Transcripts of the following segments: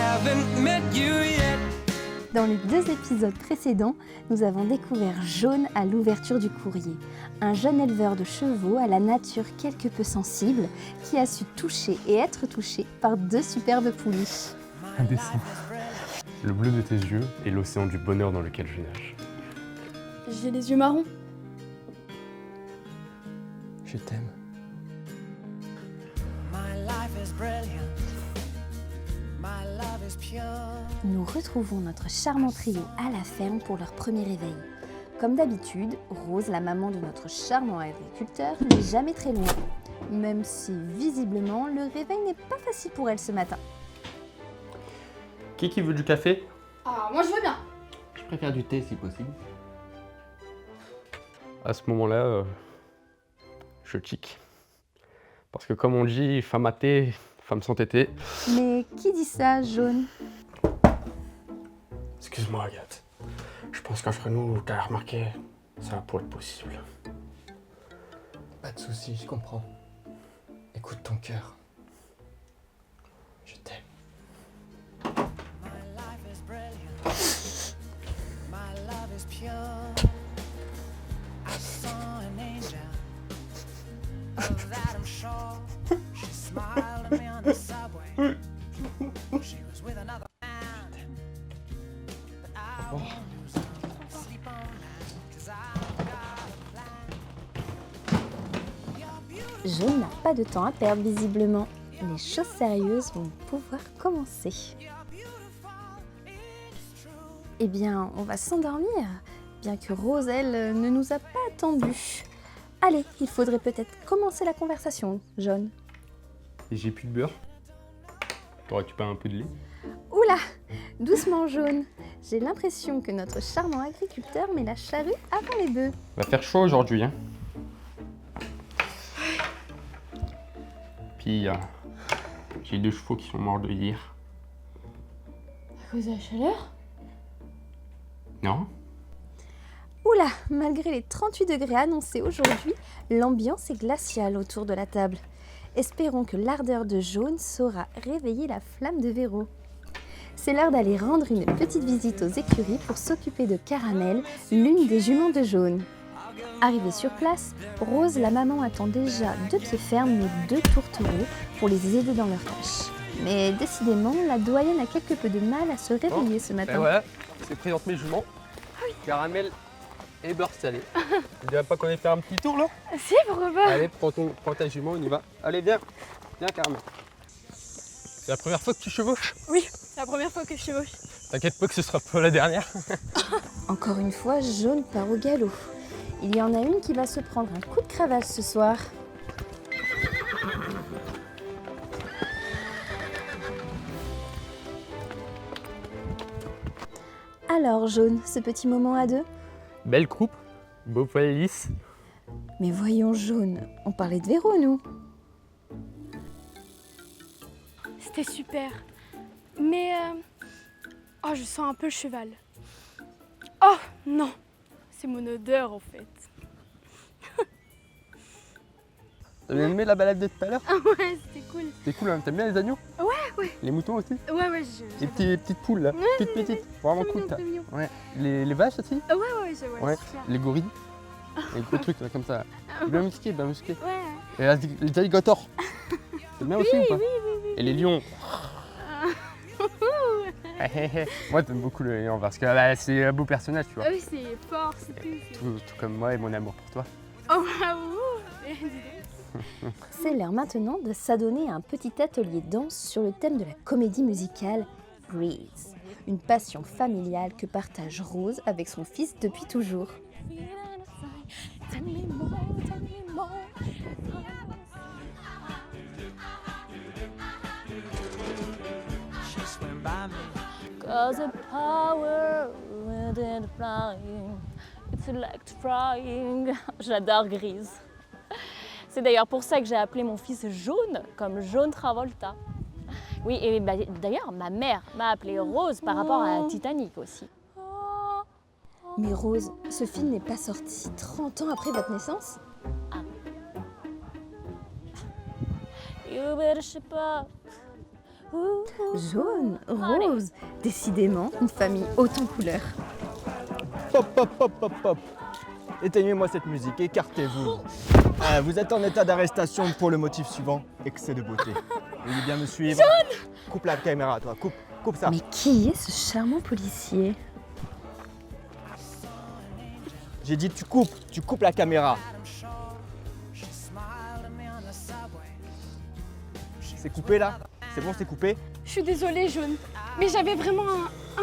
haven't met you yet. Dans les 2 épisodes précédents, nous avons découvert Jaune à l'ouverture du courrier, un jeune éleveur de chevaux à la nature quelque peu sensible qui a su toucher et être touché par 2 superbes poulies. Indécent. Le bleu de tes yeux et l'océan du bonheur dans lequel je nage. J'ai les yeux marrons. Je t'aime. My life is brilliant. My love is pure. Nous retrouvons notre charmant trio à la ferme pour leur premier réveil. Comme d'habitude, Rose, la maman de notre charmant agriculteur, n'est jamais très loin, même si visiblement le réveil n'est pas facile pour elle ce matin. Qui veut du café? Ah, moi je veux bien. Je préfère du thé si possible. À ce moment-là, je tic. Parce que comme on dit, femme à thé, femme sans tété. Mais qui dit ça, Jaune? Excuse-moi, Agathe. Je pense qu'entre nous, t'as remarqué, ça va pour être possible. Pas de soucis, je comprends. Écoute ton cœur. Je t'aime. My life is brilliant. My love is pure. I saw an angel. Of that I'm sure. She smiled at me on the subway. She was with another man. But I won't sleep on that, 'cause I've got a plan. You're beautiful. Jaune n'a pas de temps à perdre visiblement. Les choses sérieuses vont pouvoir commencer. Eh bien, on va s'endormir, bien que Rose, elle, ne nous a pas attendus. Allez, il faudrait peut-être commencer la conversation, Jaune. Et j'ai plus de beurre. T'aurais-tu pas un peu de lait? Oula, doucement, Jaune. J'ai l'impression que notre charmant agriculteur met la charrue avant les bœufs. Va faire chaud aujourd'hui, hein. Puis, j'ai 2 chevaux qui sont morts de hier. À cause de la chaleur? Non? Oula, malgré les 38 degrés annoncés aujourd'hui, l'ambiance est glaciale autour de la table. Espérons que l'ardeur de Jaune saura réveiller la flamme de Véro. C'est l'heure d'aller rendre une petite visite aux écuries pour s'occuper de Caramel, l'une des juments de Jaune. Arrivée sur place, Rose, la maman, attend déjà de pied ferme nos 2 tourtereaux pour les aider dans leurs tâches. Mais décidément, la doyenne a quelque peu de mal à se réveiller ce matin. Et voilà, je présente mes juments. Caramel et beurre salé. Tu dirais pas qu'on allait faire un petit tour là? Si, pourquoi pas? Allez, prends ta jument, on y va. Allez, viens. Viens, Caramel. C'est la première fois que tu chevauches? Oui, c'est la première fois que je chevauche. T'inquiète pas que ce sera pas la dernière. Encore une fois, Jaune part au galop. Il y en a une qui va se prendre un coup de cravache ce soir. Alors, Jaune, ce petit moment à 2? Belle croupe, beau poil lisse. Mais voyons, Jaune, on parlait de Véro, nous. C'était super. Mais... Oh, je sens un peu le cheval. Oh, non. C'est mon odeur, en fait. T'as bien aimé la balade de tout à l'heure? Ah ouais, c'était cool. C'est cool, hein? T'aimes bien les agneaux? Ouais. Les moutons aussi? Ouais, Les petites poules là, toutes petites. Vraiment cool, ça. mignon. Ouais. Les vaches aussi? Ouais, je vois. Ouais. Super. Les gorilles? Les gros trucs là, comme ça. Bien musqués, bien musqués. Ouais. Et les alligators. C'est bien aussi ou pas? Et les lions. Moi j'aime beaucoup le lion parce que c'est un beau personnage, tu vois. Ah oui, c'est fort, c'est tout. Tout comme moi et mon amour pour toi. Oh, waouh. C'est l'heure maintenant de s'adonner à un petit atelier danse sur le thème de la comédie musicale Grease, une passion familiale que partage Rose avec son fils depuis toujours. She swam by me. Cause the power within flying, it's electrifying. J'adore Grease. C'est d'ailleurs pour ça que j'ai appelé mon fils Jaune, comme Jaune Travolta. Oui, et d'ailleurs, ma mère m'a appelée Rose par rapport à Titanic aussi. Mais Rose, ce film n'est pas sorti 30 ans après votre naissance? You better shape up Jaune, rose, décidément une famille haute en couleurs. Pop, pop, pop, pop, pop. Éteignez-moi cette musique, écartez-vous. Vous êtes en état d'arrestation pour le motif suivant, excès de beauté. Veuillez bien me suivre. Jaune! Coupe la caméra, toi, coupe ça. Mais qui est ce charmant policier? J'ai dit tu coupes la caméra. C'est coupé là? C'est bon, c'est coupé? Je suis désolée, Jaune, mais j'avais vraiment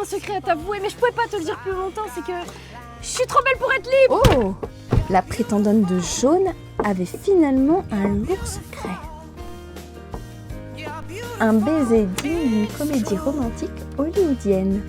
un secret à t'avouer, mais je pouvais pas te le dire plus longtemps, c'est que je suis trop belle pour être libre. Oh! La prétendante de Jaune avait finalement un lourd secret. Un baiser digne d'une comédie romantique hollywoodienne.